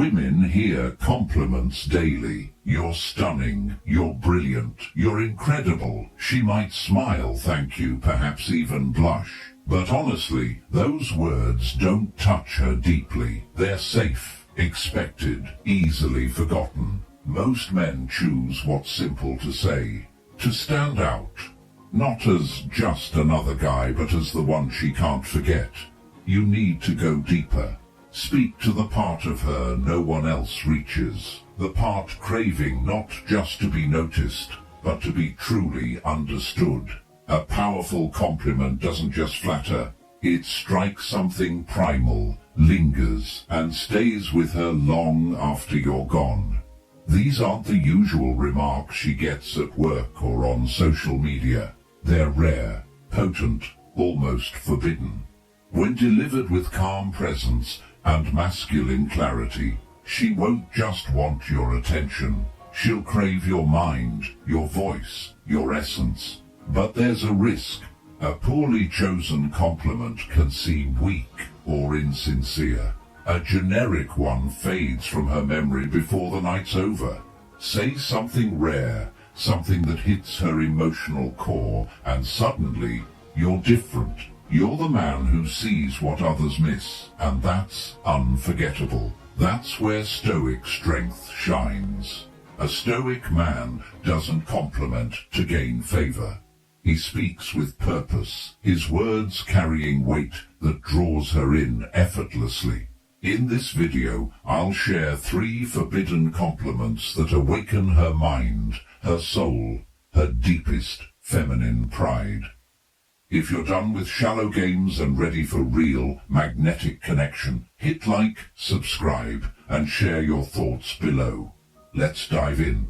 Women hear compliments daily. You're stunning, you're brilliant, you're incredible. She might smile, thank you, perhaps even blush. But honestly, those words don't touch her deeply. They're safe, expected, easily forgotten. Most men choose what's simple to say, to stand out. Not as just another guy, but as the one she can't forget. You need to go deeper. Speak to the part of her no one else reaches. The part craving not just to be noticed, but to be truly understood. A powerful compliment doesn't just flatter. It strikes something primal, lingers, and stays with her long after you're gone. These aren't the usual remarks she gets at work or on social media. They're rare, potent, almost forbidden. When delivered with calm presence and masculine clarity, she won't just want your attention. She'll crave your mind, your voice, your essence. But there's a risk. A poorly chosen compliment can seem weak or insincere. A generic one fades from her memory before the night's over. Say something rare, something that hits her emotional core, and suddenly you're different. You're the man who sees what others miss, and that's unforgettable. That's where Stoic strength shines. A Stoic man doesn't compliment to gain favor. He speaks with purpose, his words carrying weight that draws her in effortlessly. In this video, I'll share 3 forbidden compliments that awaken her mind, her soul, her deepest feminine pride. If you're done with shallow games and ready for real, magnetic connection, hit like, subscribe, and share your thoughts below. Let's dive in.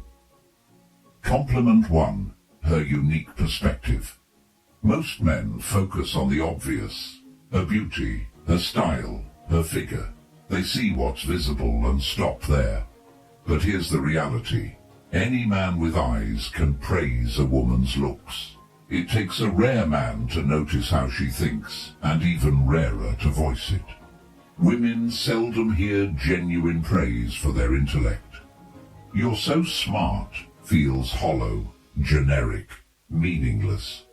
Compliment 1. Her unique perspective. Most men focus on the obvious. Her beauty, her style, her figure. They see what's visible and stop there. But here's the reality. Any man with eyes can praise a woman's looks. It takes a rare man to notice how she thinks, and even rarer to voice it. Women seldom hear genuine praise for their intellect. "You're so smart" feels hollow, generic, meaningless.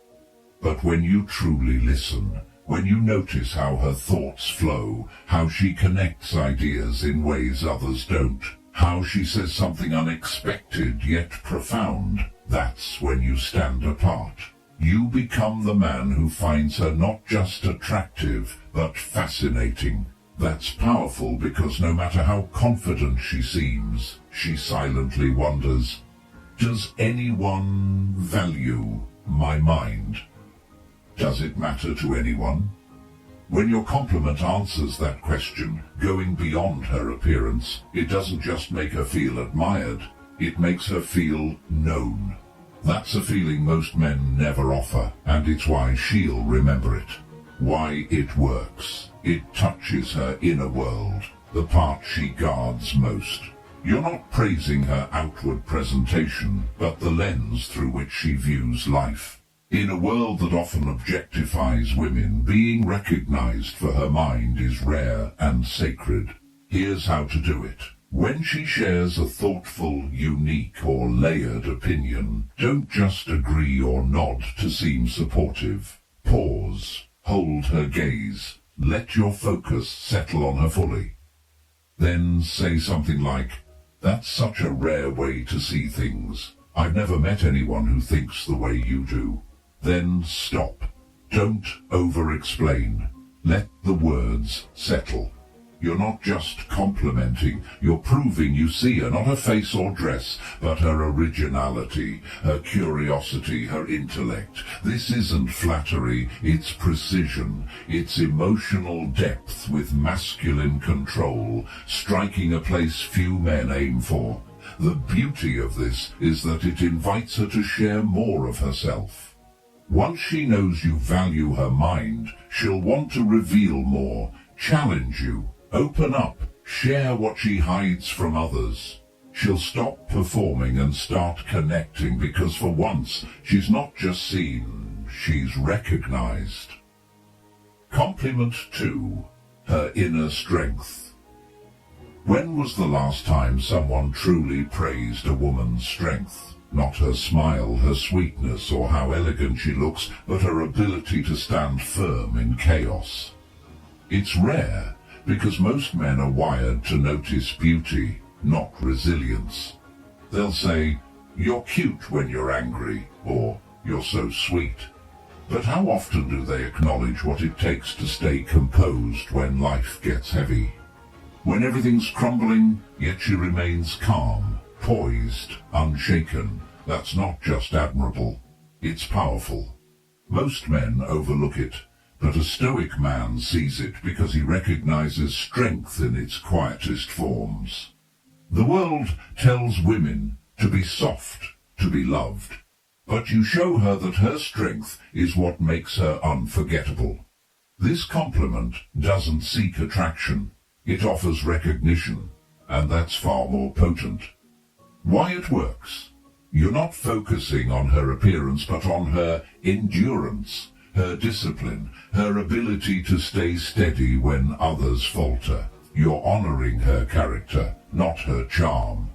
But when you truly listen, when you notice how her thoughts flow, how she connects ideas in ways others don't, how she says something unexpected yet profound, that's when you stand apart. You become the man who finds her not just attractive, but fascinating. That's powerful because no matter how confident she seems, she silently wonders, does anyone value my mind? Does it matter to anyone? When your compliment answers that question, going beyond her appearance, it doesn't just make her feel admired, it makes her feel known. That's a feeling most men never offer, and it's why she'll remember it. Why it works. It touches her inner world, the part she guards most. You're not praising her outward presentation, but the lens through which she views life. In a world that often objectifies women, being recognized for her mind is rare and sacred. Here's how to do it. When she shares a thoughtful, unique, or layered opinion, don't just agree or nod to seem supportive. Pause. Hold her gaze. Let your focus settle on her fully. Then say something like, "That's such a rare way to see things. I've never met anyone who thinks the way you do." Then stop. Don't over-explain. Let the words settle. You're not just complimenting, you're proving you see her, not her face or dress, but her originality, her curiosity, her intellect. This isn't flattery, it's precision, it's emotional depth with masculine control, striking a place few men aim for. The beauty of this is that it invites her to share more of herself. Once she knows you value her mind, she'll want to reveal more, challenge you, open up, share what she hides from others. She'll stop performing and start connecting because for once, she's not just seen, she's recognized. Compliment 2. Her inner strength. When was the last time someone truly praised a woman's strength? Not her smile, her sweetness, or how elegant she looks, but her ability to stand firm in chaos. It's rare, because most men are wired to notice beauty, not resilience. They'll say, "You're cute when you're angry," or "You're so sweet." But how often do they acknowledge what it takes to stay composed when life gets heavy? When everything's crumbling, yet she remains calm, poised, unshaken. That's not just admirable, it's powerful. Most men overlook it, but a Stoic man sees it because he recognizes strength in its quietest forms. The world tells women to be soft, to be loved, but you show her that her strength is what makes her unforgettable. This compliment doesn't seek attraction, it offers recognition, and that's far more potent. Why it works? You're not focusing on her appearance, but on her endurance, her discipline, her ability to stay steady when others falter. You're honoring her character, not her charm.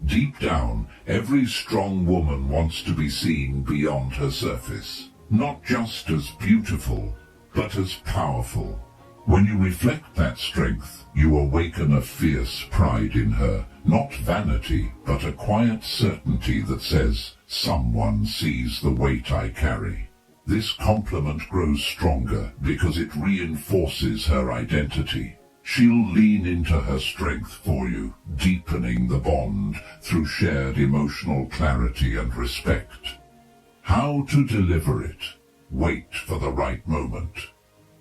Deep down, every strong woman wants to be seen beyond her surface, not just as beautiful, but as powerful. When you reflect that strength, you awaken a fierce pride in her, not vanity, but a quiet certainty that says, "Someone sees the weight I carry." This compliment grows stronger because it reinforces her identity. She'll lean into her strength for you, deepening the bond through shared emotional clarity and respect. How to deliver it? Wait for the right moment.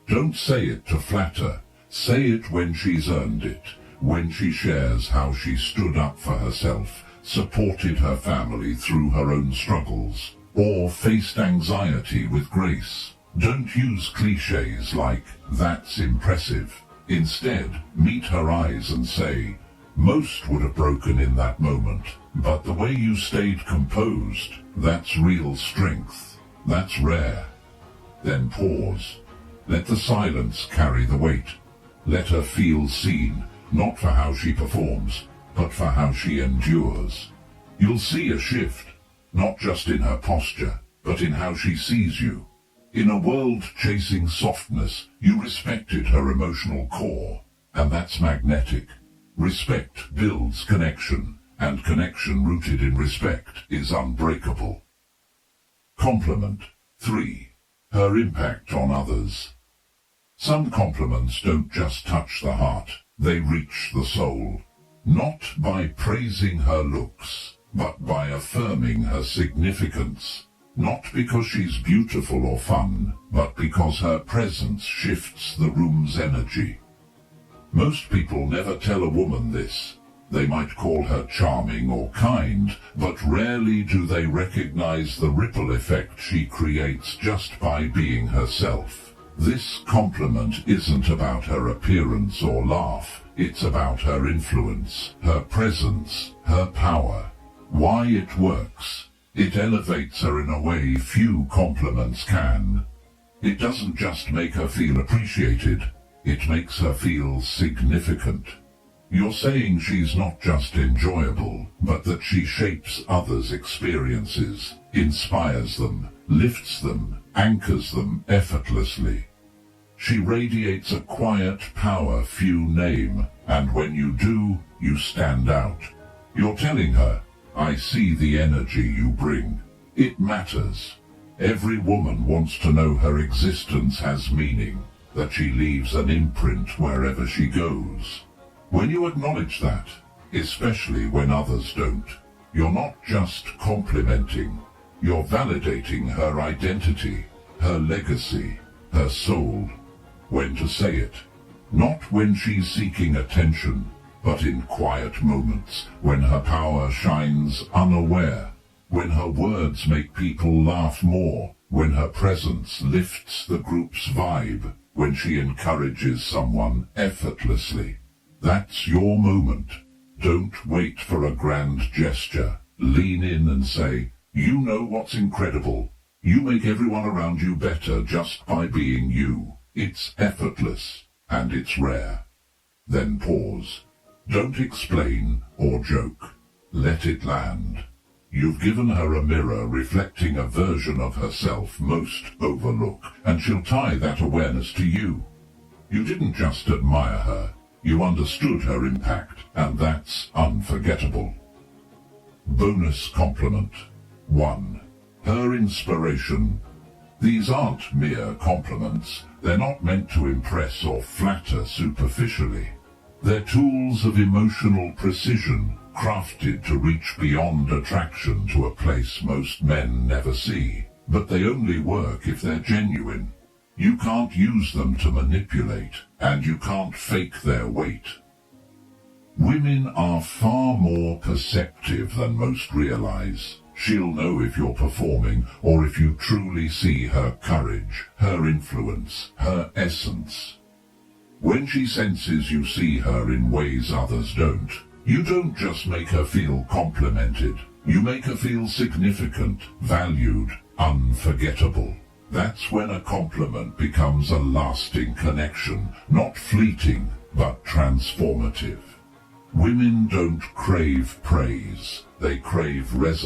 Don't say it to flatter. Say it when she's earned it, when she shares how she stood up for herself, supported her family through her own struggles, or faced anxiety with grace. Don't use cliches like, "That's impressive." Instead, meet her eyes and say, "Most would have broken in that moment, but the way you stayed composed, that's real strength. That's rare." Then pause. Let the silence carry the weight. Let her feel seen, not for how she performs, but for how she endures. You'll see a shift, not just in her posture, but in how she sees you. In a world chasing softness, you respected her emotional core, and that's magnetic. Respect builds connection, and connection rooted in respect is unbreakable. Compliment 3. Her impact on others. Some compliments don't just touch the heart, they reach the soul. Not by praising her looks, but by affirming her significance. Not because she's beautiful or fun, but because her presence shifts the room's energy. Most people never tell a woman this. They might call her charming or kind, but rarely do they recognize the ripple effect she creates just by being herself. This compliment isn't about her appearance or laugh, it's about her influence, her presence, her power. Why it works? It elevates her in a way few compliments can. It doesn't just make her feel appreciated, it makes her feel significant. You're saying she's not just enjoyable, but that she shapes others' experiences, inspires them, lifts them, anchors them effortlessly. She radiates a quiet power few name, and when you do, you stand out. You're telling her, "I see the energy you bring. It matters." Every woman wants to know her existence has meaning, that she leaves an imprint wherever she goes. When you acknowledge that, especially when others don't, you're not just complimenting, you're validating her identity, her legacy, her soul. When to say it? Not when she's seeking attention, but in quiet moments, when her power shines unaware, when her words make people laugh more, when her presence lifts the group's vibe, when she encourages someone effortlessly. That's your moment. Don't wait for a grand gesture. Lean in and say, "You know what's incredible. You make everyone around you better just by being you. It's effortless, and it's rare." Then pause. Don't explain or joke. Let it land. You've given her a mirror reflecting a version of herself most overlook, and she'll tie that awareness to you. You didn't just admire her, you understood her impact, and that's unforgettable. Bonus compliment. 1. Her inspiration. These aren't mere compliments. They're not meant to impress or flatter superficially. They're tools of emotional precision, crafted to reach beyond attraction to a place most men never see. But they only work if they're genuine. You can't use them to manipulate, and you can't fake their weight. Women are far more perceptive than most realize. She'll know if you're performing, or if you truly see her courage, her influence, her essence. When she senses you see her in ways others don't, you don't just make her feel complimented. You make her feel significant, valued, unforgettable. That's when a compliment becomes a lasting connection, not fleeting, but transformative. Women don't crave praise, they crave resonance.